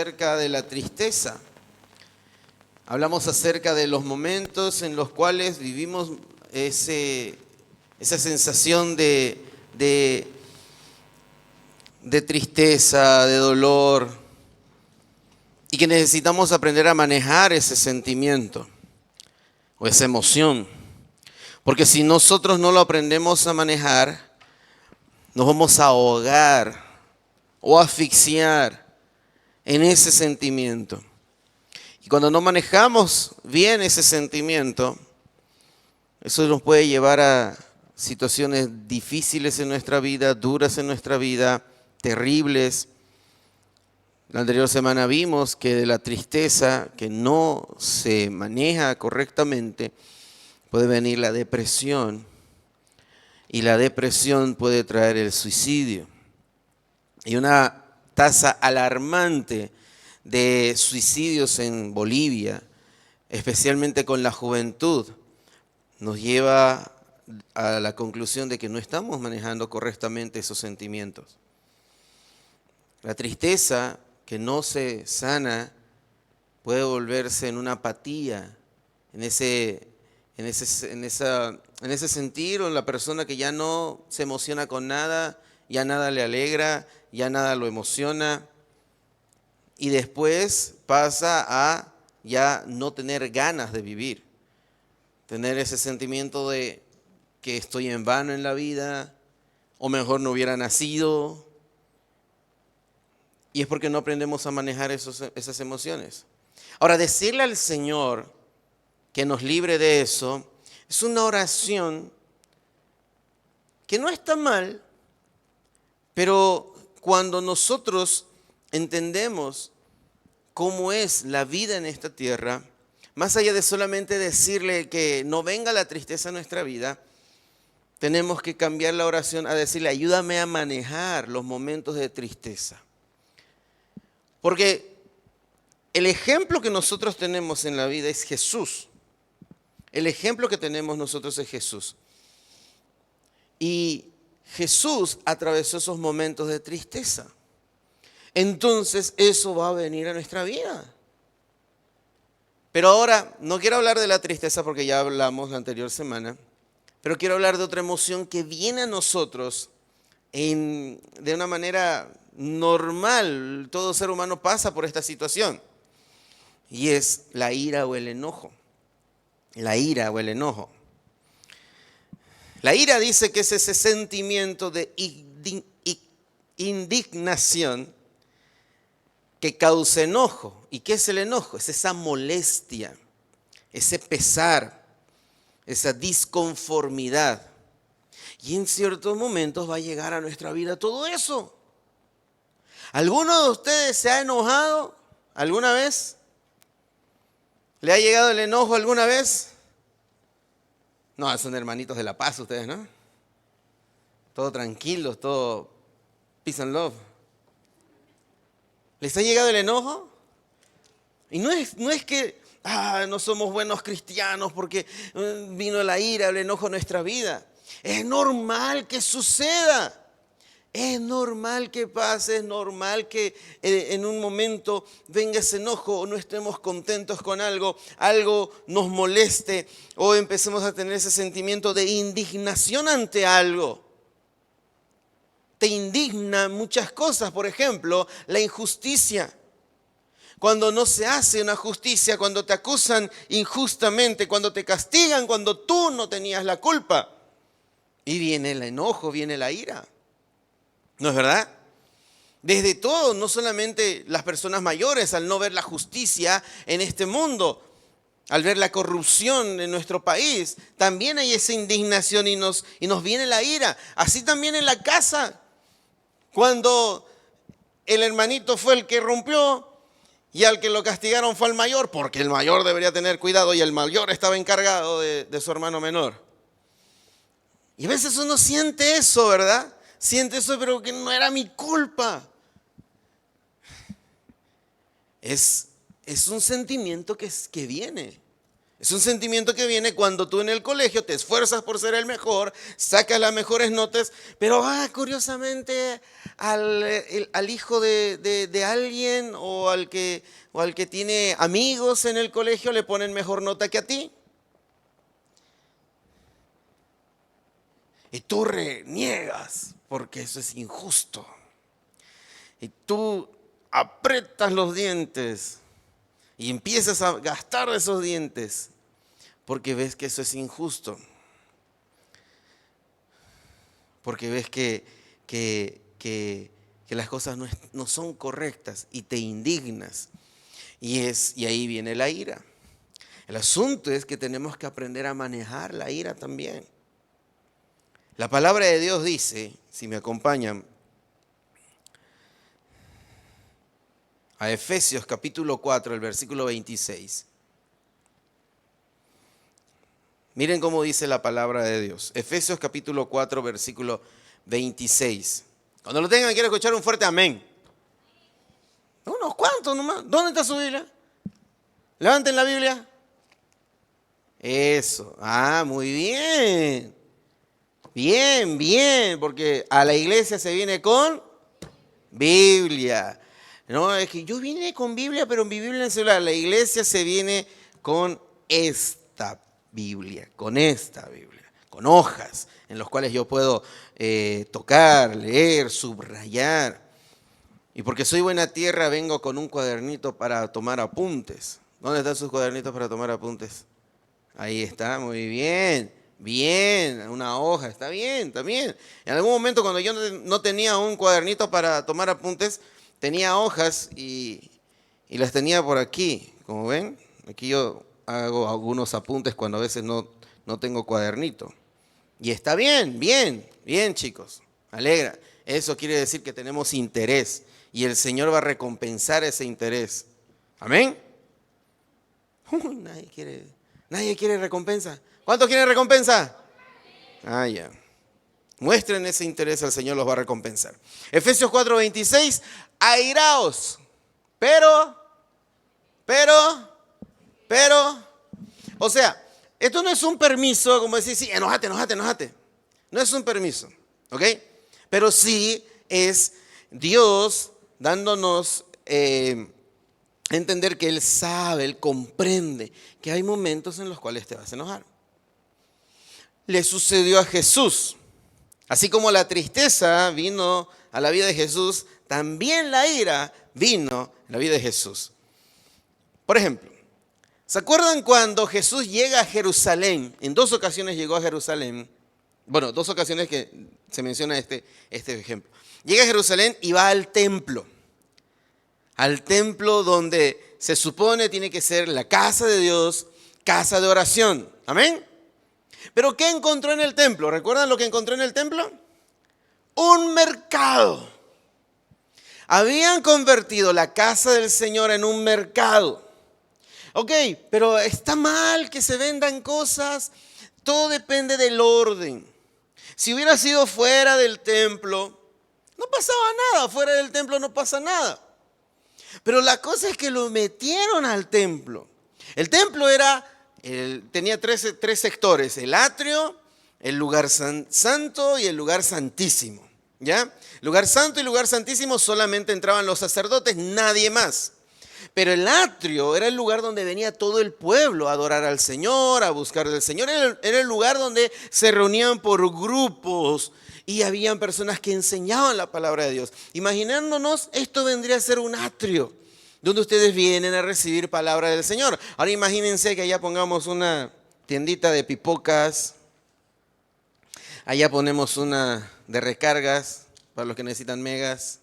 Acerca de la tristeza. Hablamos acerca de los momentos en los cuales vivimos esa sensación de tristeza, de dolor, y que necesitamos aprender a manejar ese sentimiento o esa emoción. Porque si nosotros no lo aprendemos a manejar, nos vamos a ahogar o asfixiar en ese sentimiento. Y cuando no manejamos bien ese sentimiento, eso nos puede llevar a situaciones difíciles en nuestra vida, duras en nuestra vida, terribles. La anterior semana vimos que de la tristeza que no se maneja correctamente puede venir la depresión, y la depresión puede traer el suicidio. Y una tasa alarmante de suicidios en Bolivia, especialmente con la juventud, nos lleva a la conclusión de que no estamos manejando correctamente esos sentimientos. La tristeza que no se sana puede volverse en una apatía, en ese sentir, o en la persona que ya no se emociona con nada, ya nada le alegra, ya nada lo emociona, y después pasa a ya no tener ganas de vivir, tener ese sentimiento de que estoy en vano en la vida, o mejor no hubiera nacido, y es porque no aprendemos a manejar esas emociones. Ahora, decirle al Señor que nos libre de eso es una oración que no está mal, pero cuando nosotros entendemos cómo es la vida en esta tierra, más allá de solamente decirle que no venga la tristeza a nuestra vida, tenemos que cambiar la oración a decirle: ayúdame a manejar los momentos de tristeza. Porque el ejemplo que nosotros tenemos en la vida es Jesús. El ejemplo que tenemos nosotros es Jesús. Y Jesús atravesó esos momentos de tristeza. Entonces eso va a venir a nuestra vida. Pero ahora no quiero hablar de la tristeza porque ya hablamos la anterior semana, pero quiero hablar de otra emoción que viene a nosotros de una manera normal. Todo ser humano pasa por esta situación, y es la ira o el enojo. La ira o el enojo. La ira dice que es ese sentimiento de indignación que causa enojo. ¿Y qué es el enojo? Es esa molestia, ese pesar, esa disconformidad. Y en ciertos momentos va a llegar a nuestra vida todo eso. ¿Alguno de ustedes se ha enojado alguna vez? ¿Le ha llegado el enojo alguna vez? No, son hermanitos de la paz ustedes, ¿no? Todo tranquilos, todo peace and love. ¿Les ha llegado el enojo? Y no es que no somos buenos cristianos porque vino la ira, el enojo a nuestra vida. Es normal que suceda. Es normal que pase, es normal que en un momento venga ese enojo, o no estemos contentos con algo nos moleste, o empecemos a tener ese sentimiento de indignación ante algo. Te indignan muchas cosas, por ejemplo, la injusticia. Cuando no se hace una justicia, cuando te acusan injustamente, cuando te castigan, cuando tú no tenías la culpa. Y viene el enojo, viene la ira. ¿No es verdad? Desde todo, no solamente las personas mayores, al no ver la justicia en este mundo, al ver la corrupción en nuestro país, también hay esa indignación y nos viene la ira. Así también en la casa, cuando el hermanito fue el que rompió y al que lo castigaron fue al mayor, porque el mayor debería tener cuidado y el mayor estaba encargado de su hermano menor. Y a veces uno siente eso, ¿verdad? Siente eso, pero que no era mi culpa. Es un sentimiento que viene. Es un sentimiento que viene cuando tú en el colegio te esfuerzas por ser el mejor, sacas las mejores notas, pero curiosamente al hijo de alguien o al que tiene amigos en el colegio le ponen mejor nota que a ti. Y tú reniegas porque eso es injusto. Y tú aprietas los dientes y empiezas a gastar esos dientes porque ves que eso es injusto. Porque ves que las cosas no son correctas y te indignas. Y ahí viene la ira. El asunto es que tenemos que aprender a manejar la ira también. La palabra de Dios dice, si me acompañan, a Efesios capítulo 4, el versículo 26. Miren cómo dice la palabra de Dios. Efesios capítulo 4, versículo 26. Cuando lo tengan, quiero escuchar un fuerte amén. Unos cuantos nomás. ¿Dónde está su Biblia? Levanten la Biblia. Eso. Muy bien. Bien, bien. Porque a la iglesia se viene con Biblia. No, es que yo vine con Biblia, pero mi Biblia en el celular. La iglesia se viene con esta Biblia, con hojas en las cuales yo puedo tocar, leer, subrayar. Y porque soy buena tierra, vengo con un cuadernito para tomar apuntes. ¿Dónde están sus cuadernitos para tomar apuntes? Ahí está, muy bien. Bien, una hoja, está bien, está bien. En algún momento cuando yo no tenía un cuadernito para tomar apuntes, tenía hojas y las tenía por aquí. Como ven, aquí yo hago algunos apuntes cuando a veces no tengo cuadernito. Y está bien, bien, bien, chicos. Alegra. Eso quiere decir que tenemos interés y el Señor va a recompensar ese interés. Amén. Nadie quiere recompensa. ¿Cuántos quieren recompensa? Ya. Muestren ese interés, el Señor los va a recompensar. Efesios 4:26, airaos, pero, o sea, esto no es un permiso, como decir, sí, enójate. No es un permiso, ¿ok? Pero sí es Dios dándonos entender que Él sabe, Él comprende que hay momentos en los cuales te vas a enojar. Le sucedió a Jesús. Así como la tristeza vino a la vida de Jesús, también la ira vino a la vida de Jesús. Por ejemplo, ¿se acuerdan cuando Jesús llega a Jerusalén? En 2 ocasiones llegó a Jerusalén. Bueno, 2 ocasiones que se menciona este ejemplo. Llega a Jerusalén y va al templo. Al templo donde se supone tiene que ser la casa de Dios, casa de oración. Amén. Pero ¿qué encontró en el templo? ¿Recuerdan lo que encontró en el templo? Un mercado. Habían convertido la casa del Señor en un mercado. Ok, pero está mal que se vendan cosas. Todo depende del orden. Si hubiera sido fuera del templo, no pasaba nada. Fuera del templo no pasa nada. Pero la cosa es que lo metieron al templo. El templo tenía tres sectores: el atrio, el lugar santo y el lugar santísimo. ¿Ya? Lugar santo y lugar santísimo solamente entraban los sacerdotes, nadie más. Pero el atrio era el lugar donde venía todo el pueblo a adorar al Señor, a buscar del Señor. Era el lugar donde se reunían por grupos y habían personas que enseñaban la palabra de Dios. Imaginándonos, esto vendría a ser un atrio donde ustedes vienen a recibir palabra del Señor. Ahora imagínense que allá pongamos una tiendita de pipocas, allá ponemos una de recargas para los que necesitan megas,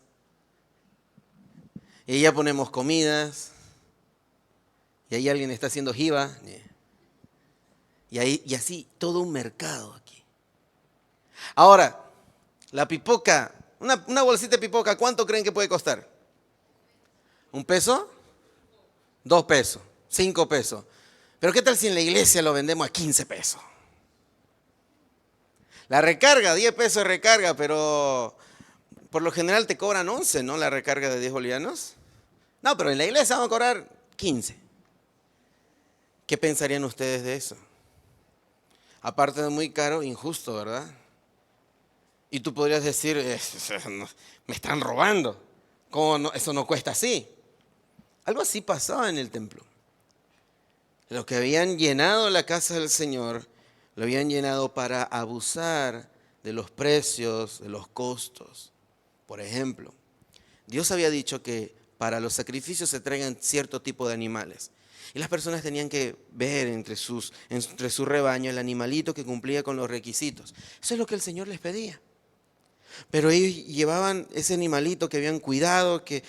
y allá ponemos comidas, y ahí alguien está haciendo jiba, y así todo un mercado aquí. Ahora, la pipoca, una bolsita de pipoca, ¿cuánto creen que puede costar? ¿1 peso? 2 pesos, 5 pesos. Pero ¿qué tal si en la iglesia lo vendemos a 15 pesos? La recarga, 10 pesos de recarga, pero por lo general te cobran 11, ¿no? La recarga de 10 bolivianos. No, pero en la iglesia vamos a cobrar 15. ¿Qué pensarían ustedes de eso? Aparte de muy caro, injusto, ¿verdad? Y tú podrías decir, me están robando. ¿Cómo no? Eso no cuesta así. Algo así pasaba en el templo. Los que habían llenado la casa del Señor, lo habían llenado para abusar de los precios, de los costos. Por ejemplo, Dios había dicho que para los sacrificios se traigan cierto tipo de animales. Y las personas tenían que ver entre su rebaño el animalito que cumplía con los requisitos. Eso es lo que el Señor les pedía. Pero ellos llevaban ese animalito que habían cuidado, que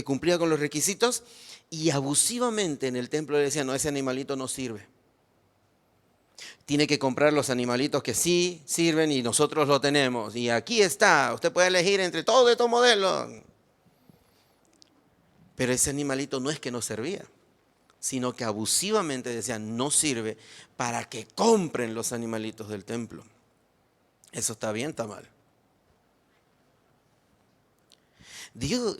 cumplía con los requisitos, y abusivamente en el templo le decían, no, ese animalito no sirve. Tiene que comprar los animalitos que sí sirven y nosotros lo tenemos. Y aquí está, usted puede elegir entre todos estos modelos. Pero ese animalito no es que no servía, sino que abusivamente decían, no sirve, para que compren los animalitos del templo. ¿Eso está bien, está mal?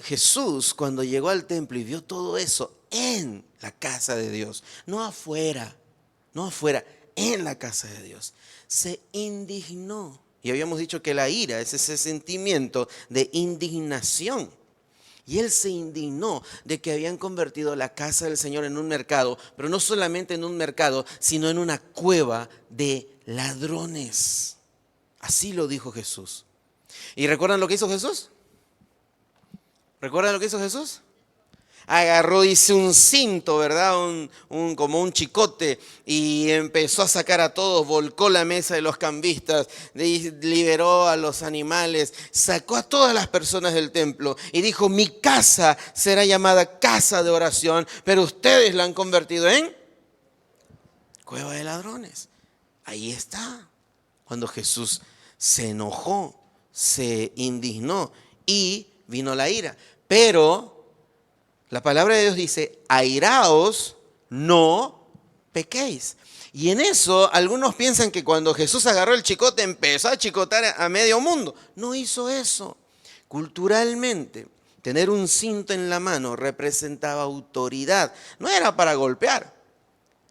Jesús, cuando llegó al templo y vio todo eso en la casa de Dios, no afuera, en la casa de Dios, se indignó. Y habíamos dicho que la ira es ese sentimiento de indignación. Y él se indignó de que habían convertido la casa del Señor en un mercado, pero no solamente en un mercado, sino en una cueva de ladrones. Así lo dijo Jesús. ¿Y recuerdan lo que hizo Jesús? ¿Recuerdan lo que hizo Jesús? Agarró, hizo un cinto, ¿verdad? Como un chicote, y empezó a sacar a todos, volcó la mesa de los cambistas, liberó a los animales, sacó a todas las personas del templo y dijo, mi casa será llamada casa de oración, pero ustedes la han convertido en cueva de ladrones. Ahí está, cuando Jesús se enojó, se indignó y vino la ira. Pero la palabra de Dios dice, airaos, no pequéis. Y en eso algunos piensan que cuando Jesús agarró el chicote empezó a chicotar a medio mundo. No hizo eso. Culturalmente, tener un cinto en la mano representaba autoridad. No era para golpear,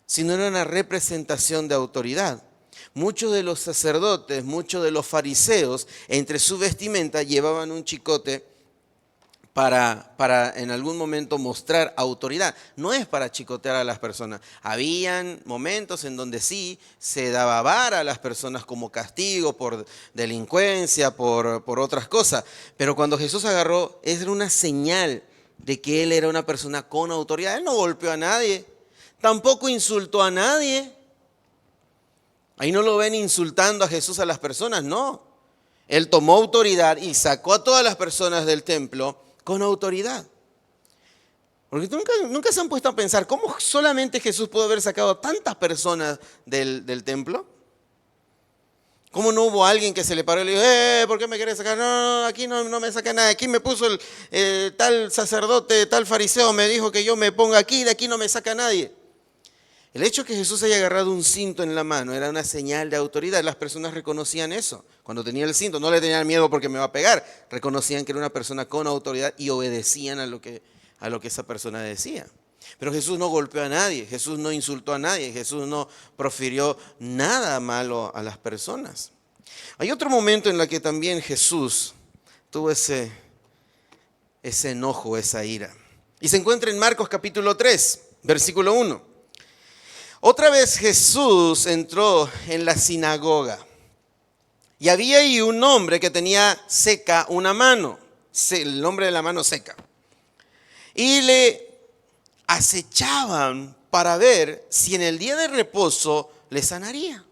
sino era una representación de autoridad. Muchos de los sacerdotes, muchos de los fariseos, entre su vestimenta llevaban un chicote para en algún momento mostrar autoridad. No es para chicotear a las personas. Habían momentos en donde sí se daba vara a las personas como castigo por delincuencia, por otras cosas. Pero cuando Jesús agarró, era una señal de que él era una persona con autoridad. Él no golpeó a nadie, tampoco insultó a nadie. Ahí no lo ven insultando a Jesús a las personas, no. Él tomó autoridad y sacó a todas las personas del templo con autoridad. Porque nunca se han puesto a pensar, ¿cómo solamente Jesús pudo haber sacado a tantas personas del templo? ¿Cómo no hubo alguien que se le paró y le dijo, ¿por qué me querés sacar? No, aquí no me saca nada. Aquí me puso el tal sacerdote, tal fariseo, me dijo que yo me ponga aquí, de aquí no me saca nadie. El hecho de que Jesús haya agarrado un cinto en la mano era una señal de autoridad. Las personas reconocían eso. Cuando tenía el cinto, no le tenían miedo porque me va a pegar. Reconocían que era una persona con autoridad y obedecían a lo que esa persona decía. Pero Jesús no golpeó a nadie, Jesús no insultó a nadie, Jesús no profirió nada malo a las personas. Hay otro momento en el que también Jesús tuvo ese enojo, esa ira. Y se encuentra en Marcos capítulo 3, versículo 1. Otra vez Jesús entró en la sinagoga y había ahí un hombre que tenía seca una mano, el nombre de la mano seca. Y le acechaban para ver si en el día de reposo le sanaría,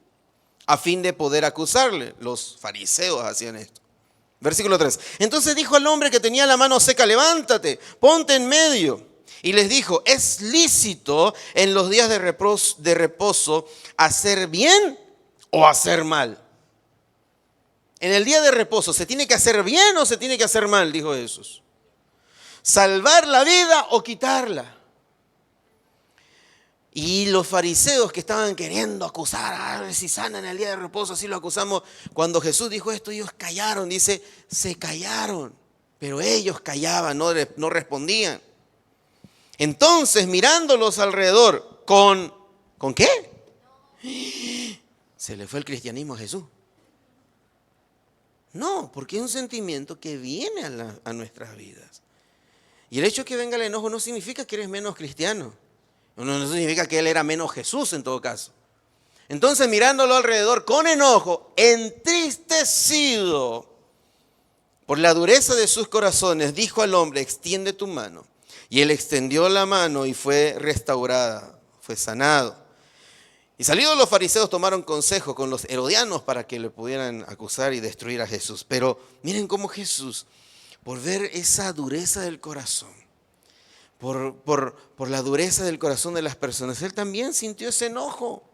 a fin de poder acusarle. Los fariseos hacían esto. Versículo 3. Entonces dijo al hombre que tenía la mano seca, levántate, ponte en medio. Y les dijo, ¿es lícito en los días de reposo hacer bien o hacer mal? En el día de reposo, ¿se tiene que hacer bien o se tiene que hacer mal? Dijo Jesús. ¿Salvar la vida o quitarla? Y los fariseos que estaban queriendo acusar, a ver si sana en el día de reposo, así lo acusamos. Cuando Jesús dijo esto, ellos callaron, dice, se callaron. Pero ellos callaban, no respondían. Entonces, mirándolos alrededor con ¿Con qué? Se le fue el cristianismo a Jesús. No, porque es un sentimiento que viene a nuestras vidas. Y el hecho de que venga el enojo no significa que eres menos cristiano. No significa que él era menos Jesús en todo caso. Entonces, mirándolo alrededor con enojo, entristecido por la dureza de sus corazones, dijo al hombre: extiende tu mano. Y él extendió la mano y fue restaurada, fue sanado. Y salidos los fariseos tomaron consejo con los herodianos para que le pudieran acusar y destruir a Jesús. Pero miren cómo Jesús, por ver esa dureza del corazón, por la dureza del corazón de las personas, él también sintió ese enojo.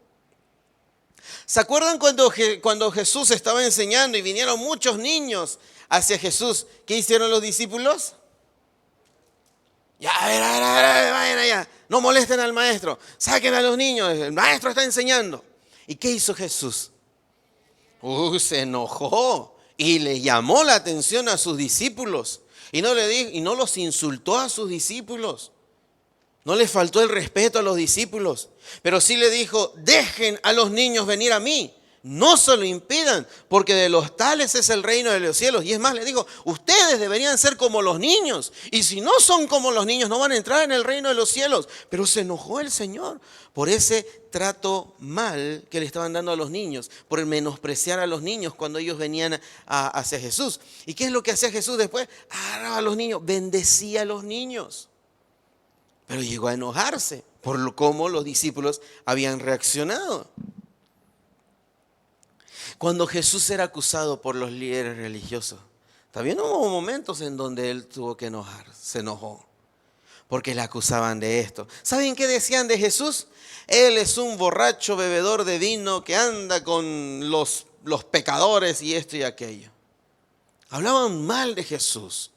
¿Se acuerdan cuando Jesús estaba enseñando y vinieron muchos niños hacia Jesús? ¿Qué hicieron los discípulos? Ya, a ver, vayan allá, no molesten al maestro, saquen a los niños, el maestro está enseñando. ¿Y qué hizo Jesús? Se enojó y le llamó la atención a sus discípulos y no los insultó a sus discípulos. No les faltó el respeto a los discípulos, pero sí le dijo: dejen a los niños venir a mí, no se lo impidan, porque de los tales es el reino de los cielos. Y es más, le dijo: ustedes deberían ser como los niños, y si no son como los niños, no van a entrar en el reino de los cielos. Pero se enojó el Señor por ese trato mal que le estaban dando a los niños, por el menospreciar a los niños cuando ellos venían hacia Jesús. ¿Y qué es lo que hacía Jesús después? Agarraba a los niños, bendecía a los niños. Pero llegó a enojarse por cómo los discípulos habían reaccionado. Cuando Jesús era acusado por los líderes religiosos, también hubo momentos en donde él tuvo que enojar, se enojó, porque le acusaban de esto. ¿Saben qué decían de Jesús? Él es un borracho bebedor de vino que anda con los pecadores y esto y aquello. Hablaban mal de Jesús.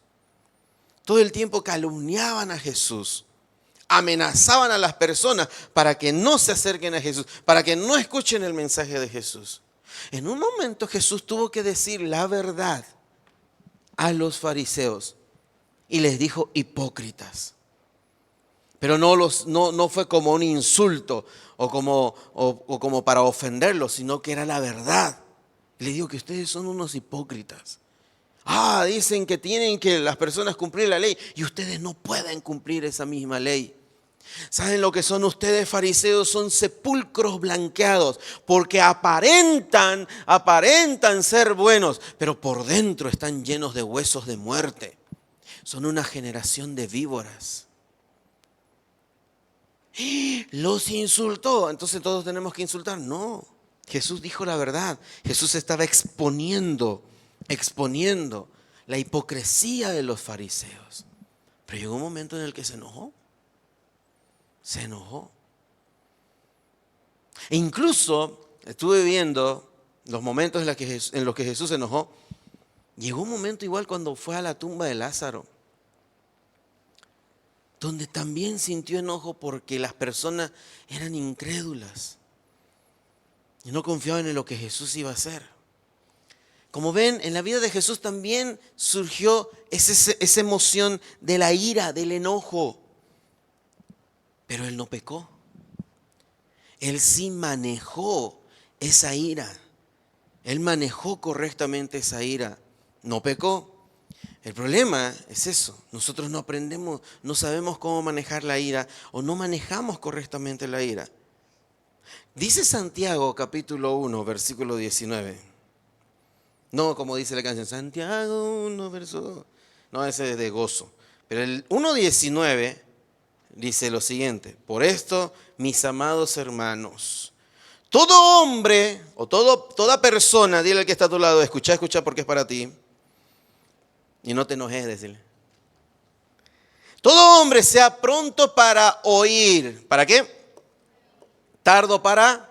Todo el tiempo calumniaban a Jesús. Amenazaban a las personas para que no se acerquen a Jesús, para que no escuchen el mensaje de Jesús. En un momento Jesús tuvo que decir la verdad a los fariseos y les dijo: hipócritas. Pero no fue como un insulto o como para ofenderlos, sino que era la verdad. Les digo que ustedes son unos hipócritas. Dicen que tienen que las personas cumplir la ley y ustedes no pueden cumplir esa misma ley. ¿Saben lo que son ustedes, fariseos? Son sepulcros blanqueados, porque aparentan ser buenos, pero por dentro están llenos de huesos de muerte. Son una generación de víboras. Los insultó, entonces todos tenemos que insultar. No, Jesús dijo la verdad. Jesús estaba exponiendo la hipocresía de los fariseos. Pero llegó un momento en el que se enojó. E incluso estuve viendo los momentos en los que Jesús se enojó. Llegó un momento igual cuando fue a la tumba de Lázaro, donde también sintió enojo porque las personas eran incrédulas y no confiaban en lo que Jesús iba a hacer. Como ven, en la vida de Jesús también surgió esa emoción de la ira, del enojo. Pero él no pecó. Él sí manejó esa ira. Él manejó correctamente esa ira. No pecó. El problema es eso. Nosotros no aprendemos, no sabemos cómo manejar la ira o no manejamos correctamente la ira. Dice Santiago capítulo 1, versículo 19. No como dice la canción, Santiago 1, verso 2. No, ese es de gozo. Pero el 1:19 dice lo siguiente: por esto, mis amados hermanos, todo hombre o toda persona, dile al que está a tu lado, escucha porque es para ti. Y no te enojes, decirle. Todo hombre sea pronto para oír. ¿Para qué? ¿Tardo para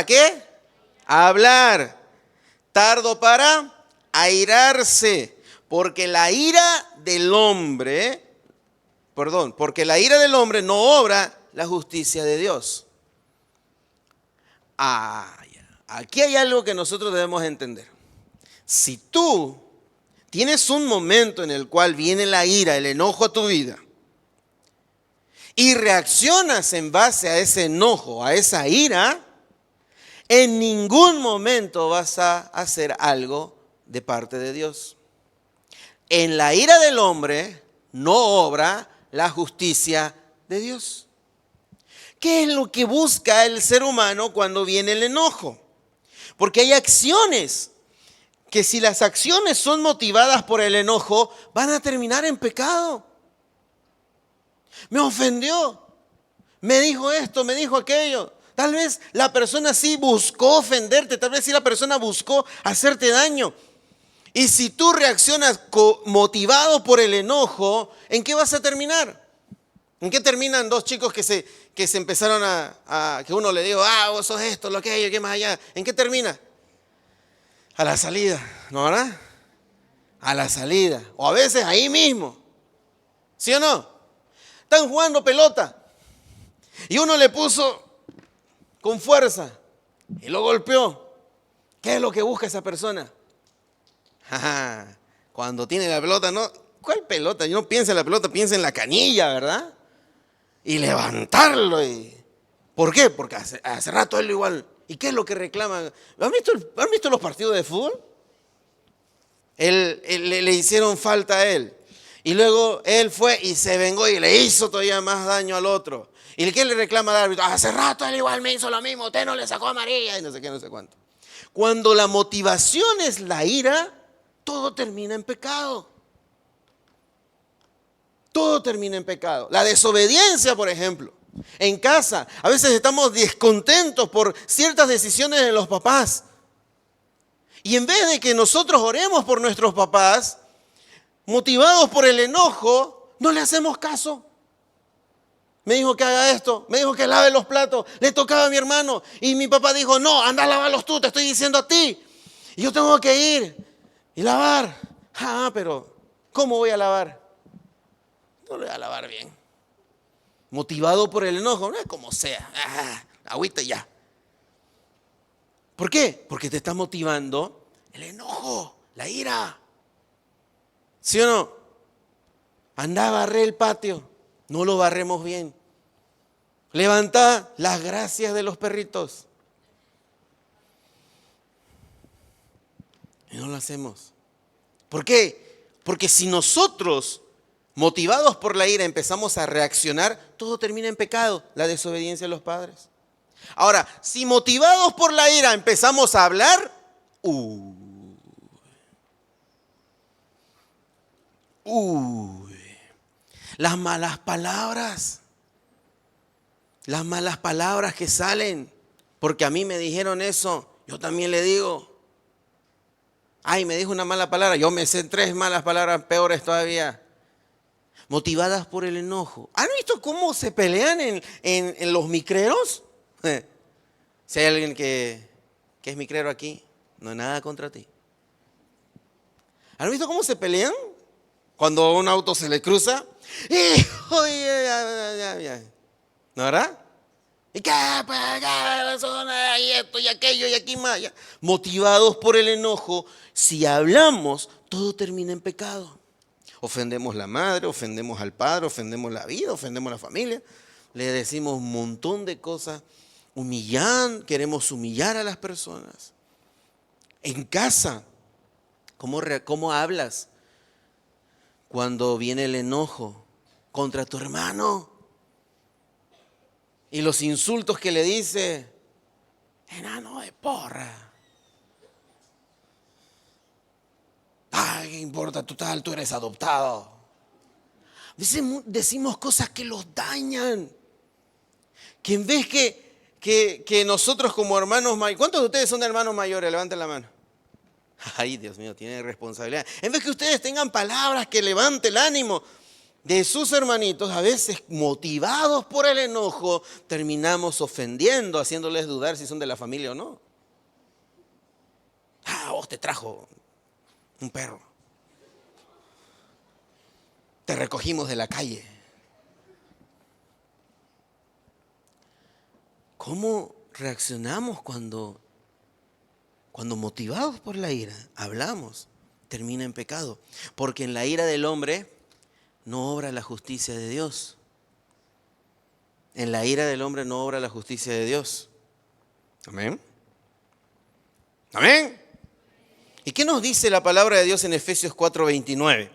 qué? Hablar. Tardo para airarse. Porque la ira del hombre no obra la justicia de Dios. Aquí hay algo que nosotros debemos entender. Si tú tienes un momento en el cual viene la ira, el enojo a tu vida, y reaccionas en base a ese enojo, a esa ira, en ningún momento vas a hacer algo de parte de Dios. En la ira del hombre no obra la justicia de Dios. ¿Qué es lo que busca el ser humano cuando viene el enojo? Porque hay acciones que, si las acciones son motivadas por el enojo, van a terminar en pecado. Me ofendió, me dijo esto, me dijo aquello. Tal vez la persona sí buscó ofenderte, tal vez sí la persona buscó hacerte daño. Y si tú reaccionas motivado por el enojo, ¿en qué vas a terminar? ¿En qué terminan dos chicos que se empezaron que uno le dijo, vos sos esto, lo aquello, qué más allá? ¿En qué termina? A la salida, ¿no, verdad? A la salida. O a veces ahí mismo. ¿Sí o no? Están jugando pelota y uno le puso con fuerza y lo golpeó. ¿Qué es lo que busca esa persona? Cuando tiene la pelota, ¿no? ¿Cuál pelota? Yo no pienso en la pelota, pienso en la canilla, ¿verdad? Y levantarlo. ¿Por qué? Porque hace rato él igual. ¿Y qué es lo que reclama? ¿Han visto los partidos de fútbol? Le hicieron falta a él. Y luego él fue y se vengó y le hizo todavía más daño al otro. ¿Y qué le reclama al árbitro? Hace rato él igual me hizo lo mismo, usted no le sacó amarilla y no sé qué, no sé cuánto. Cuando la motivación es la ira, todo termina en pecado. Todo termina en pecado. La desobediencia, por ejemplo. En casa, a veces estamos descontentos por ciertas decisiones de los papás. Y en vez de que nosotros oremos por nuestros papás, motivados por el enojo, no le hacemos caso. Me dijo que haga esto, me dijo que lave los platos, le tocaba a mi hermano. Y mi papá dijo, no, anda a lavarlos tú, te estoy diciendo a ti. Y yo tengo que ir y lavar. Pero ¿cómo voy a lavar? No lo voy a lavar bien. Motivado por el enojo, no es como sea. Agüita y ya. ¿Por qué? Porque te está motivando el enojo, la ira. ¿Sí o no? Anda a barrer el patio, no lo barremos bien. Levanta las gracias de los perritos. Y no lo hacemos. ¿Por qué? Porque si nosotros, motivados por la ira, empezamos a reaccionar, todo termina en pecado, la desobediencia de los padres. Ahora, si motivados por la ira empezamos a hablar, las malas palabras que salen, porque a mí me dijeron eso, yo también le digo. Ay, me dijo una mala palabra, yo me sé 3 malas palabras peores todavía. Motivadas por el enojo. ¿Han visto cómo se pelean en los micreros? Si hay alguien que es micrero aquí, no hay nada contra ti. ¿Han visto cómo se pelean? Cuando un auto se le cruza. ¿No, verdad? ¿Y qué? Y esto y aquello y aquí más. Motivados por el enojo, si hablamos, todo termina en pecado. Ofendemos la madre, ofendemos al padre, ofendemos la vida, ofendemos la familia. Le decimos un montón de cosas. Queremos humillar a las personas. En casa, ¿cómo hablas cuando viene el enojo contra tu hermano? Y los insultos que le dice, enano de porra. ¿Qué importa? Total, tú eres adoptado. Decimos cosas que los dañan. Que en vez que nosotros como hermanos mayores, ¿cuántos de ustedes son hermanos mayores? Levanten la mano. Ay, Dios mío, tienen responsabilidad. En vez que ustedes tengan palabras que levanten el ánimo de sus hermanitos, a veces motivados por el enojo, terminamos ofendiendo, haciéndoles dudar si son de la familia o no. Vos te trajo un perro. Te recogimos de la calle. ¿Cómo reaccionamos cuando motivados por la ira hablamos? Termina en pecado. Porque en la ira del hombre no obra la justicia de Dios. En la ira del hombre no obra la justicia de Dios. Amén. Amén. ¿Y qué nos dice la palabra de Dios en Efesios 4:29?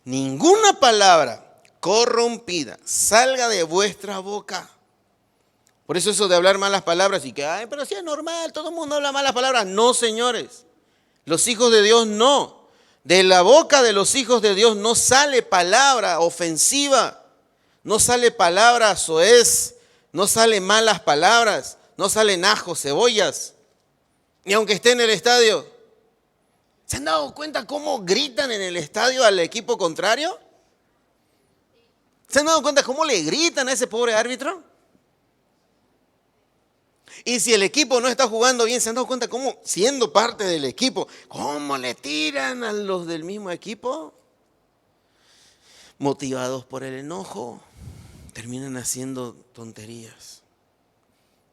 Ninguna palabra corrompida salga de vuestra boca. Por eso de hablar malas palabras y que, ay, pero sí es normal, todo el mundo habla malas palabras. No, señores. Los hijos de Dios no. De la boca de los hijos de Dios no sale palabra ofensiva. No sale palabra soez. No salen malas palabras. No salen ajos, cebollas. Ni aunque esté en el estadio. ¿Se han dado cuenta cómo gritan en el estadio al equipo contrario? ¿Se han dado cuenta cómo le gritan a ese pobre árbitro? Y si el equipo no está jugando bien, ¿se han dado cuenta cómo, siendo parte del equipo, cómo le tiran a los del mismo equipo? Motivados por el enojo, terminan haciendo tonterías.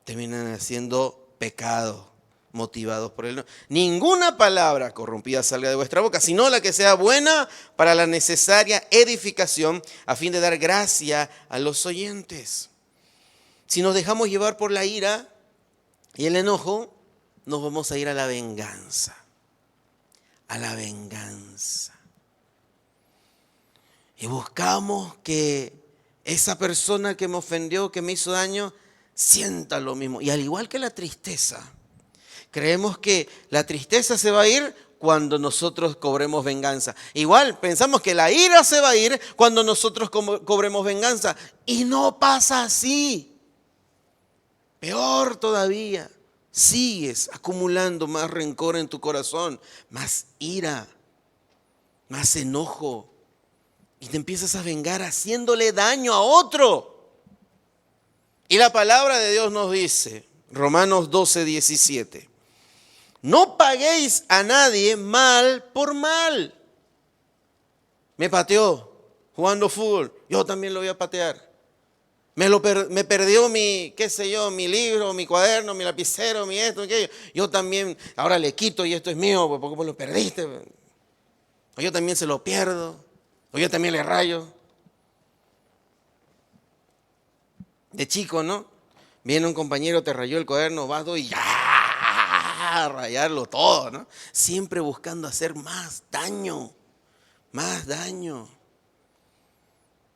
Terminan haciendo pecado, motivados por el enojo. Ninguna palabra corrompida salga de vuestra boca, sino la que sea buena para la necesaria edificación, a fin de dar gracia a los oyentes. Si nos dejamos llevar por la ira y el enojo, nos vamos a ir a la venganza. A la venganza. Y buscamos que esa persona que me ofendió, que me hizo daño, sienta lo mismo. Y al igual que la tristeza, creemos que la tristeza se va a ir cuando nosotros cobremos venganza. Igual pensamos que la ira se va a ir cuando nosotros cobremos venganza. Y no pasa así. Peor todavía, sigues acumulando más rencor en tu corazón, más ira, más enojo. Y te empiezas a vengar haciéndole daño a otro. Y la palabra de Dios nos dice, Romanos 12:17, no paguéis a nadie mal por mal. Me pateó jugando fútbol, yo también lo voy a patear. Me perdió mi, qué sé yo, mi libro, mi cuaderno, mi lapicero, mi esto, mi aquello. Yo también, ahora le quito y esto es mío, porque vos lo perdiste. O yo también se lo pierdo. O yo también le rayo. De chico, ¿no? Viene un compañero, te rayó el cuaderno, vas y ya, rayarlo todo, ¿no? Siempre buscando hacer más daño, más daño.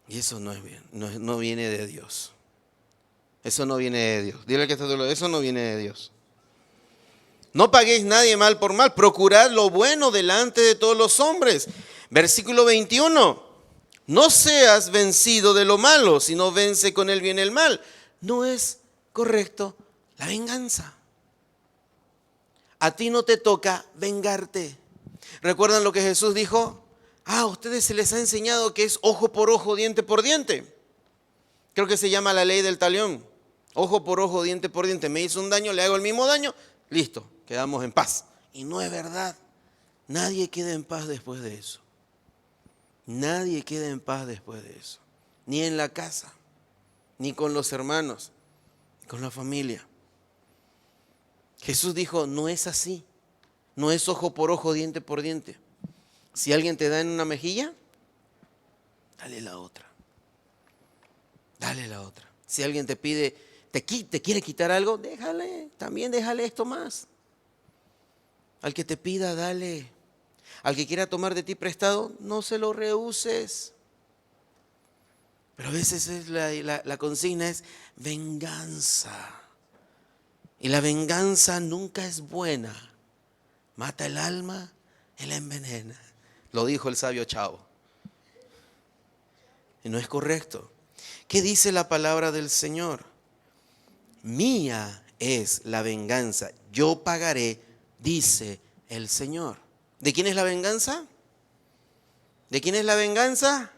Y eso no es bien, no viene de Dios. Eso no viene de Dios. Dile al que está a tu lado, eso no viene de Dios. No paguéis nadie mal por mal, procurad lo bueno delante de todos los hombres. Versículo 21. No seas vencido de lo malo, sino vence con el bien el mal. No es correcto la venganza. A ti no te toca vengarte. ¿Recuerdan lo que Jesús dijo? A ustedes se les ha enseñado que es ojo por ojo, diente por diente. Creo que se llama la ley del talión. Ojo por ojo, diente por diente. Me hizo un daño, le hago el mismo daño. Listo, quedamos en paz. Y no es verdad. Nadie queda en paz después de eso. Nadie queda en paz después de eso. Ni en la casa, ni con los hermanos, ni con la familia. Jesús dijo, no es así. No es ojo por ojo, diente por diente. Si alguien te da en una mejilla, dale la otra. Dale la otra. Si alguien te pide, te quiere quitar algo, también déjale esto más. Al que te pida, dale. Al que quiera tomar de ti prestado, no se lo rehuses. Pero a veces la consigna es venganza. Y la venganza nunca es buena. Mata el alma y la envenena. Lo dijo el sabio Chavo. Y no es correcto. ¿Qué dice la palabra del Señor? Mía es la venganza, yo pagaré, dice el Señor. ¿De quién es la venganza? ¿De quién es la venganza?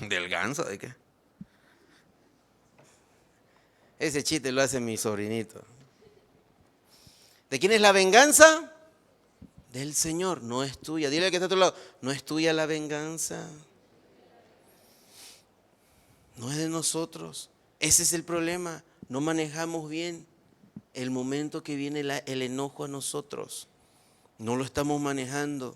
¿Del ganso? ¿De qué? Ese chiste lo hace mi sobrinito. ¿De quién es la venganza? Del Señor, no es tuya. Dile al que está a tu lado, no es tuya la venganza. No es de nosotros. Ese es el problema. No manejamos bien el momento que viene el enojo a nosotros. No lo estamos manejando.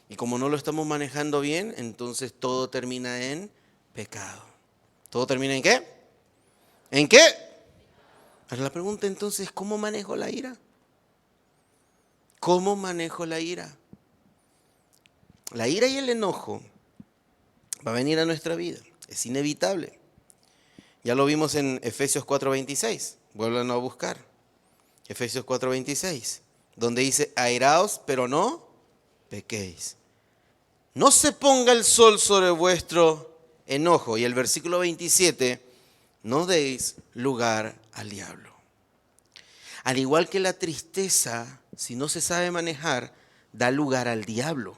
Y como no lo estamos manejando bien, entonces todo termina en pecado. ¿Todo termina en qué? ¿En qué? Ahora la pregunta entonces, ¿cómo manejo la ira? ¿Cómo manejo la ira? La ira y el enojo va a venir a nuestra vida. Es inevitable. Ya lo vimos en Efesios 4:26. Vuelvan a buscar. Efesios 4:26. Donde dice, airaos, pero no pequéis. No se ponga el sol sobre vuestro enojo. Y el versículo 27, no deis lugar al diablo. Al igual que la tristeza, si no se sabe manejar, da lugar al diablo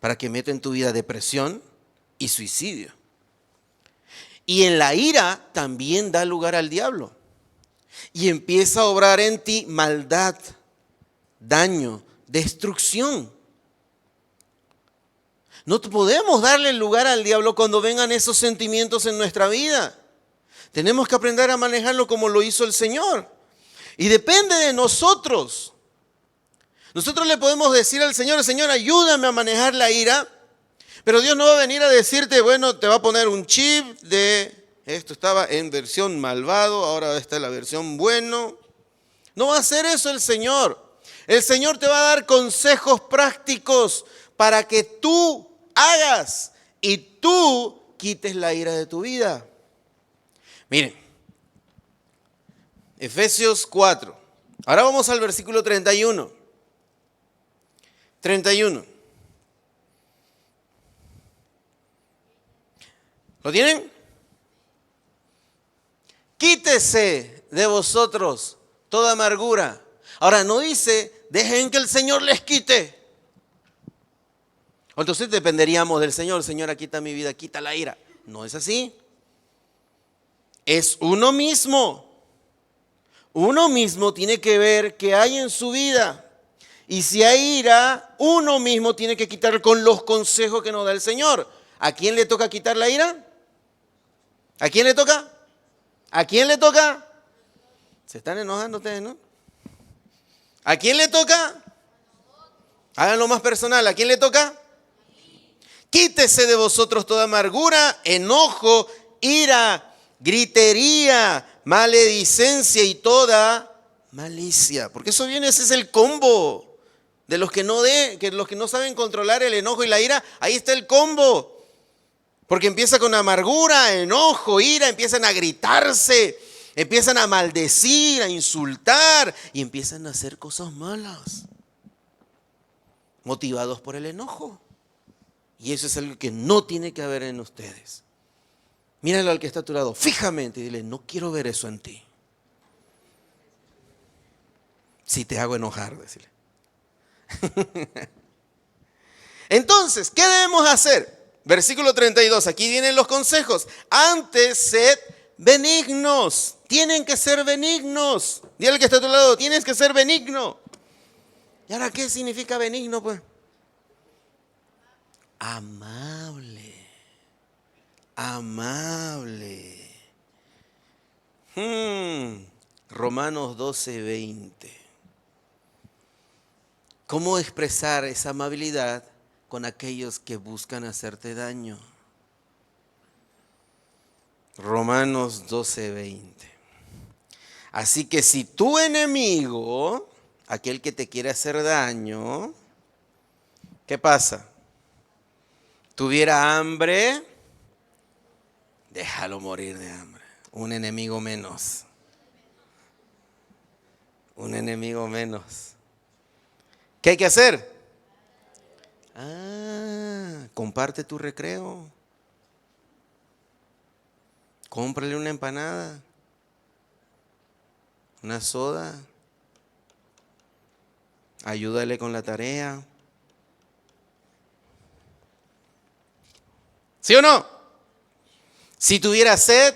para que meta en tu vida depresión y suicidio. Y en la ira también da lugar al diablo. Y empieza a obrar en ti maldad, daño, destrucción. No podemos darle lugar al diablo cuando vengan esos sentimientos en nuestra vida. Tenemos que aprender a manejarlo como lo hizo el Señor. Y depende de nosotros. Nosotros le podemos decir al Señor, Señor, ayúdame a manejar la ira. Pero Dios no va a venir a decirte, bueno, te va a poner un chip de esto estaba en versión malvado, ahora está en la versión bueno. No va a hacer eso el Señor. El Señor te va a dar consejos prácticos para que tú hagas y tú quites la ira de tu vida. Miren, Efesios 4. Ahora vamos al versículo 31. 31. ¿Lo tienen? Quítese de vosotros toda amargura. Ahora no dice, dejen que el Señor les quite. Entonces dependeríamos del Señor. Señora, quita mi vida, quita la ira. No es así. Es uno mismo. Uno mismo tiene que ver qué hay en su vida. Y si hay ira, uno mismo tiene que quitar con los consejos que nos da el Señor. ¿A quién le toca quitar la ira? ¿A quién le toca? ¿A quién le toca? Se están enojando ustedes, ¿no? ¿A quién le toca? Háganlo más personal. ¿A quién le toca? Quítese de vosotros toda amargura, enojo, ira, gritería, maledicencia y toda malicia. Porque eso viene, ese es el combo de los que no saben controlar el enojo y la ira. Ahí está el combo. Porque empieza con amargura, enojo, ira, empiezan a gritarse, empiezan a maldecir, a insultar y empiezan a hacer cosas malas, motivados por el enojo. Y eso es algo que no tiene que haber en ustedes. Míralo al que está a tu lado fijamente y dile, no quiero ver eso en ti. Si te hago enojar, decirle. Entonces, ¿qué debemos hacer? Versículo 32, aquí vienen los consejos. Antes, sed benignos. Tienen que ser benignos. Dile al que está a tu lado, tienes que ser benigno. ¿Y ahora qué significa benigno, pues? Amable. Amable. Romanos 12:20. ¿Cómo expresar esa amabilidad con aquellos que buscan hacerte daño? Romanos 12:20. Así que si tu enemigo, aquel que te quiere hacer daño, ¿qué pasa? Tuviera hambre, déjalo morir de hambre. Un enemigo menos. Un enemigo menos. ¿Qué hay que hacer? Comparte tu recreo. Cómprale una empanada, una soda. Ayúdale con la tarea. ¿Sí o no? Si tuviera sed,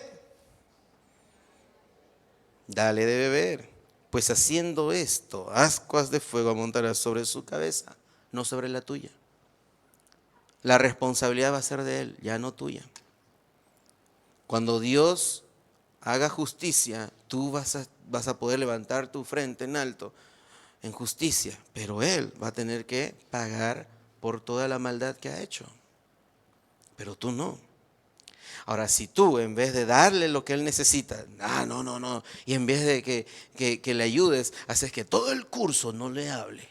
dale de beber. Pues haciendo esto, ascuas de fuego montarás sobre su cabeza, no sobre la tuya. La responsabilidad va a ser de él, ya no tuya. Cuando Dios haga justicia, tú vas a poder levantar tu frente en alto en justicia, pero Él va a tener que pagar por toda la maldad que ha hecho. Pero tú no. Ahora, si tú en vez de darle lo que él necesita, no, y en vez de que le ayudes, haces que todo el curso no le hable,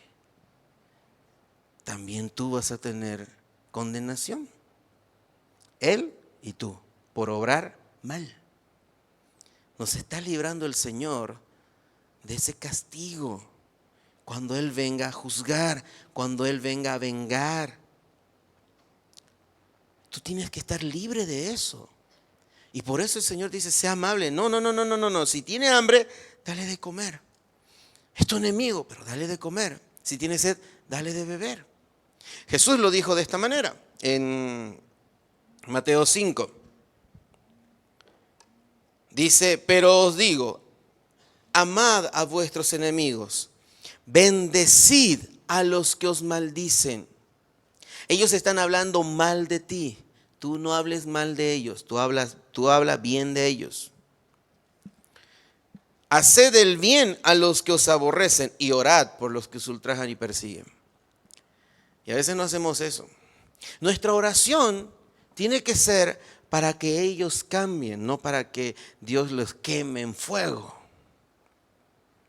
también tú vas a tener condenación. Él y tú, por obrar mal. Nos está librando el Señor de ese castigo cuando Él venga a juzgar, cuando Él venga a vengar. Tú tienes que estar libre de eso. Y por eso el Señor dice, sea amable. No. Si tiene hambre, dale de comer. Es tu enemigo, pero dale de comer. Si tiene sed, dale de beber. Jesús lo dijo de esta manera en Mateo 5. Dice, pero os digo, amad a vuestros enemigos, bendecid a los que os maldicen. Ellos están hablando mal de ti. Tú no hables mal de ellos, tú habla bien de ellos. Haced el bien a los que os aborrecen y orad por los que os ultrajan y persiguen. Y a veces no hacemos eso. Nuestra oración tiene que ser para que ellos cambien, no para que Dios los queme en fuego.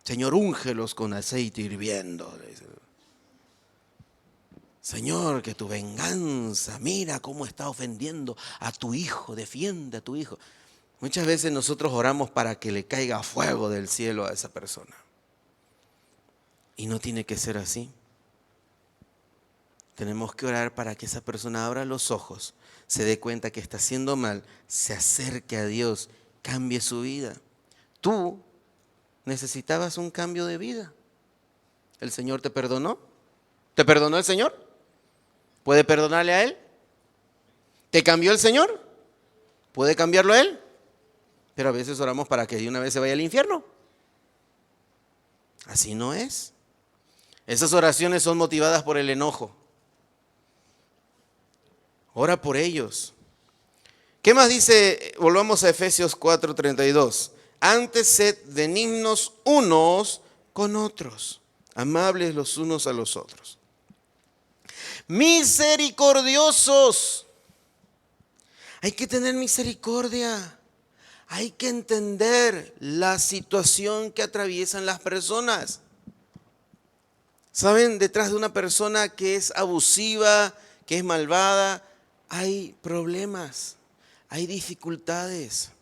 Señor, úngelos con aceite hirviendo. Señor, que tu venganza, mira cómo está ofendiendo a tu hijo, defiende a tu hijo. Muchas veces nosotros oramos para que le caiga fuego del cielo a esa persona. Y no tiene que ser así. Tenemos que orar para que esa persona abra los ojos, se dé cuenta que está haciendo mal, se acerque a Dios, cambie su vida. Tú necesitabas un cambio de vida. ¿El Señor te perdonó? ¿Te perdonó el Señor? ¿Puede perdonarle a Él? ¿Te cambió el Señor? ¿Puede cambiarlo a Él? Pero a veces oramos para que de una vez se vaya al infierno. Así no es. Esas oraciones son motivadas por el enojo. Ora por ellos. ¿Qué más dice? Volvamos a Efesios 4:32. Antes sed benignos unos con otros, amables los unos a los otros, misericordiosos. Hay que tener misericordia. Hay que entender la situación que atraviesan las personas. ¿Saben? Detrás de una persona que es abusiva, que es malvada, hay problemas, hay dificultades,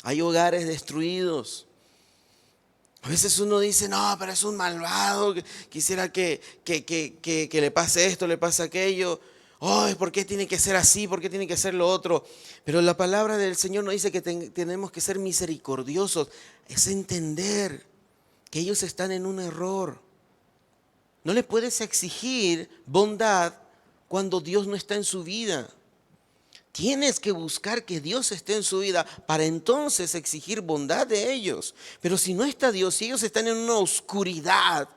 hay hogares destruidos. A veces uno dice, no, pero es un malvado, quisiera que le pase esto, le pase aquello. Oh, ¿por qué tiene que ser así? ¿Por qué tiene que ser lo otro? Pero la palabra del Señor nos dice que tenemos que ser misericordiosos. Es entender que ellos están en un error. No le puedes exigir bondad cuando Dios no está en su vida. Tienes que buscar que Dios esté en su vida para entonces exigir bondad de ellos. Pero si no está Dios, si ellos están en una oscuridad,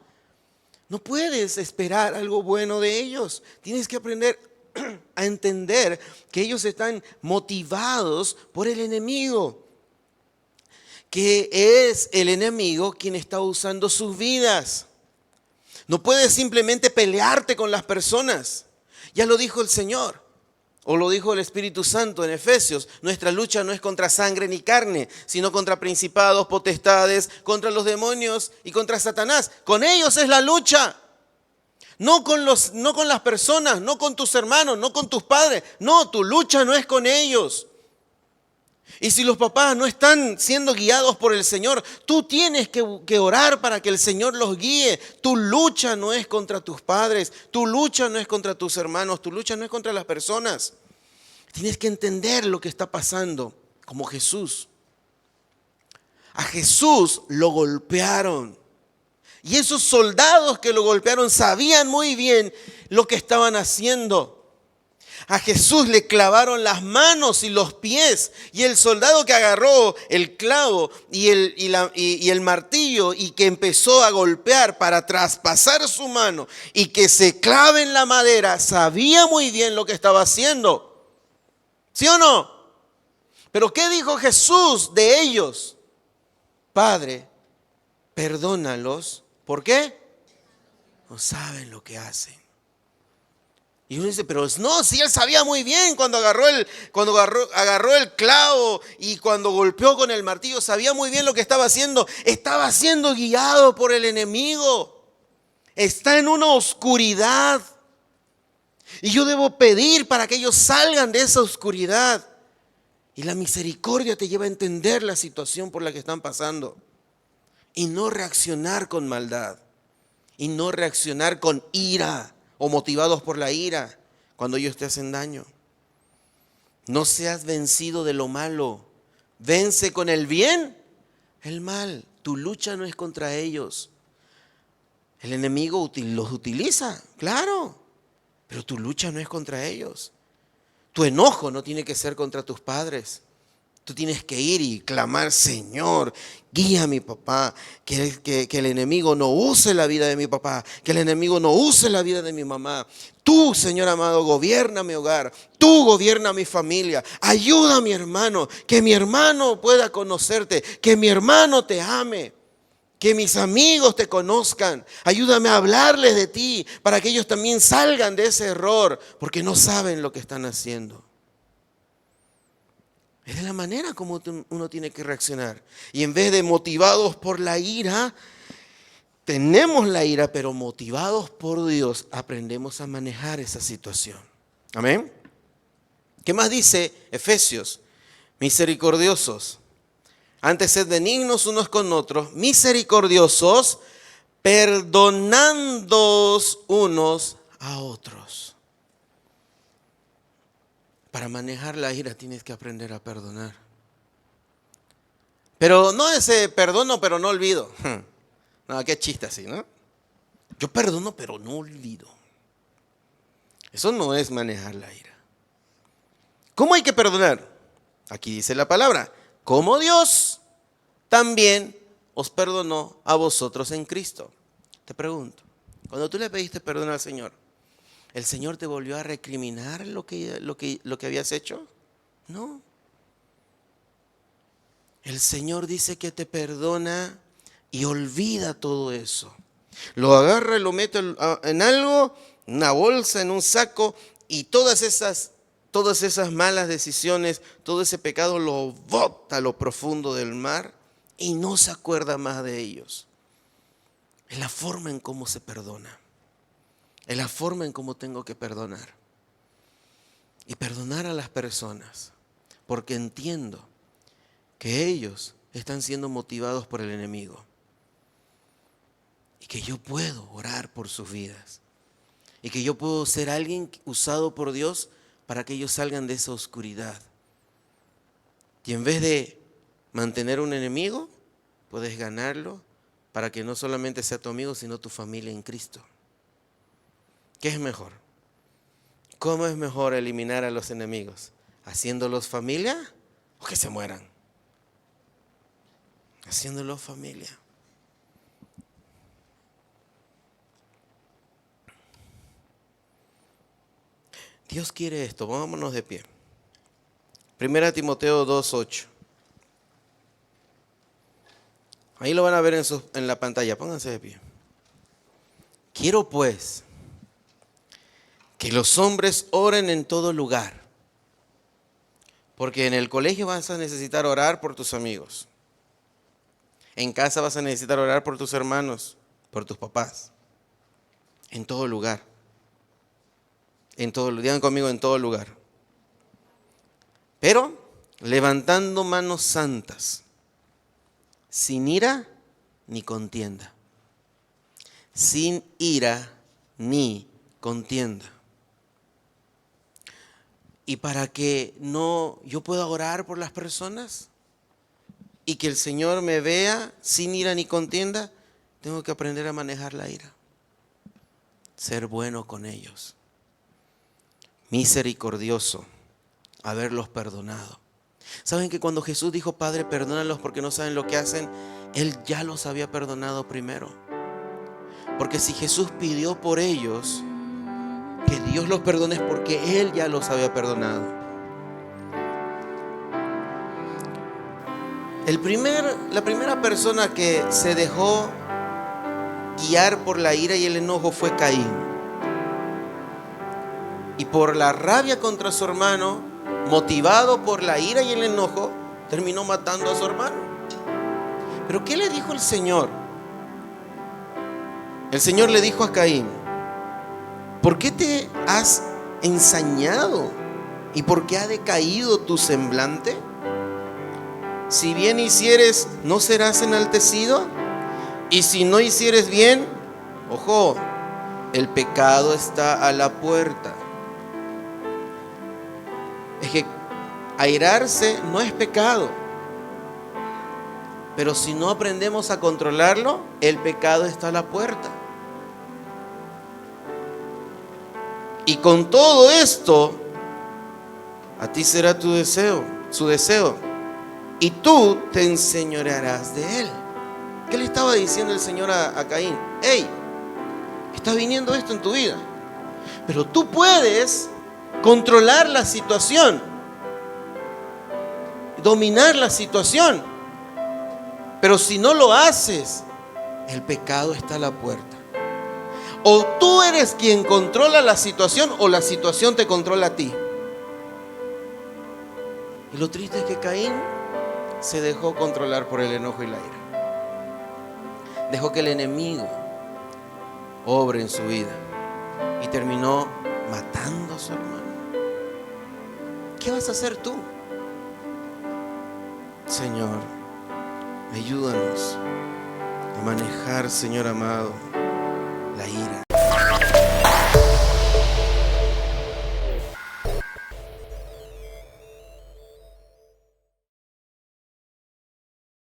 no puedes esperar algo bueno de ellos. Tienes que aprender a entender que ellos están motivados por el enemigo, que es el enemigo quien está usando sus vidas. No puedes simplemente pelearte con las personas. Ya lo dijo el Señor. O lo dijo el Espíritu Santo en Efesios, nuestra lucha no es contra sangre ni carne, sino contra principados, potestades, contra los demonios y contra Satanás. Con ellos es la lucha. No con las personas, no con tus hermanos, no con tus padres. No, tu lucha no es con ellos. Y si los papás no están siendo guiados por el Señor, tú tienes que orar para que el Señor los guíe. Tu lucha no es contra tus padres, tu lucha no es contra tus hermanos, tu lucha no es contra las personas. Tienes que entender lo que está pasando, como Jesús. A Jesús lo golpearon. Y esos soldados que lo golpearon sabían muy bien lo que estaban haciendo. A Jesús le clavaron las manos y los pies, y el soldado que agarró el clavo y el martillo y que empezó a golpear para traspasar su mano y que se clave en la madera, sabía muy bien lo que estaba haciendo. ¿Sí o no? Pero ¿qué dijo Jesús de ellos? Padre, perdónalos. ¿Por qué? No saben lo que hacen. Y uno dice, pero no, sí, él sabía muy bien cuando agarró el clavo y cuando golpeó con el martillo, sabía muy bien lo que estaba haciendo. Estaba siendo guiado por el enemigo. Está en una oscuridad. Y yo debo pedir para que ellos salgan de esa oscuridad. Y la misericordia te lleva a entender la situación por la que están pasando. Y no reaccionar con maldad. Y no reaccionar con ira o motivados por la ira cuando ellos te hacen daño. No seas vencido de lo malo. Vence con el bien el mal. Tu lucha no es contra ellos. El enemigo los utiliza, claro, pero tu lucha no es contra ellos. Tu enojo no tiene que ser contra tus padres. Tú tienes que ir y clamar, Señor, guía a mi papá, que el enemigo no use la vida de mi papá, que el enemigo no use la vida de mi mamá. Tú, Señor amado, gobierna mi hogar, tú gobierna mi familia, ayuda a mi hermano, que mi hermano pueda conocerte, que mi hermano te ame, que mis amigos te conozcan. Ayúdame a hablarles de ti para que ellos también salgan de ese error, porque no saben lo que están haciendo. Es de la manera como uno tiene que reaccionar. Y en vez de motivados por la ira, tenemos la ira, pero motivados por Dios, aprendemos a manejar esa situación. Amén. ¿Qué más dice Efesios? Misericordiosos. Antes sed benignos unos con otros, misericordiosos, perdonándoos unos a otros. Para manejar la ira tienes que aprender a perdonar. Pero no ese perdono, pero no olvido. No, qué chiste así, ¿no? Yo perdono, pero no olvido. Eso no es manejar la ira. ¿Cómo hay que perdonar? Aquí dice la palabra. Como Dios también os perdonó a vosotros en Cristo. Te pregunto, cuando tú le pediste perdón al Señor, ¿el Señor te volvió a recriminar lo que habías hecho? No. El Señor dice que te perdona y olvida todo eso. Lo agarra y lo mete en algo, una bolsa, en un saco, y todas esas malas decisiones, todo ese pecado lo bota a lo profundo del mar y no se acuerda más de ellos. Es la forma en cómo se perdona. Es la forma en cómo tengo que perdonar. Y perdonar a las personas, porque entiendo que ellos están siendo motivados por el enemigo. Y que yo puedo orar por sus vidas. Y que yo puedo ser alguien usado por Dios para que ellos salgan de esa oscuridad. Y en vez de mantener un enemigo, puedes ganarlo para que no solamente sea tu amigo, sino tu familia en Cristo. ¿Qué es mejor? ¿Cómo es mejor eliminar a los enemigos? ¿Haciéndolos familia o que se mueran? Haciéndolos familia. Dios quiere esto. Vámonos de pie. 1 Timoteo 2:8. Ahí lo van a ver en la pantalla. Pónganse de pie. Quiero pues que los hombres oren en todo lugar. Porque en el colegio vas a necesitar orar por tus amigos. En casa vas a necesitar orar por tus hermanos, por tus papás. En todo lugar. Digan conmigo, en todo lugar. Pero levantando manos santas, sin ira ni contienda. Sin ira ni contienda. Y para que yo pueda orar por las personas y que el Señor me vea sin ira ni contienda, tengo que aprender a manejar la ira. Ser bueno con ellos. Misericordioso. Haberlos perdonado. ¿Saben que cuando Jesús dijo, Padre, perdónalos porque no saben lo que hacen? Él ya los había perdonado primero. Porque si Jesús pidió por ellos que Dios los perdone, es porque Él ya los había perdonado. La primera persona que se dejó guiar por la ira y el enojo fue Caín. Y por la rabia contra su hermano, motivado por la ira y el enojo, terminó matando a su hermano. Pero ¿qué le dijo el Señor? El Señor le dijo a Caín: ¿por qué te has ensañado? ¿Y por qué ha decaído tu semblante? Si bien hicieres, ¿no serás enaltecido? Y si no hicieres bien, ojo, el pecado está a la puerta. Es que airarse no es pecado, pero si no aprendemos a controlarlo, el pecado está a la puerta. Y con todo esto, a ti será tu deseo, su deseo, y tú te enseñorearás de él. ¿Qué le estaba diciendo el Señor a Caín? Hey, está viniendo esto en tu vida, pero tú puedes controlar la situación, dominar la situación. Pero si no lo haces, el pecado está a la puerta. O tú eres quien controla la situación, o la situación te controla a ti. Y lo triste es que Caín se dejó controlar por el enojo y la ira. Dejó que el enemigo obre en su vida y terminó matando a su hermano. ¿Qué vas a hacer tú? Señor, ayúdanos a manejar, Señor amado, la ira.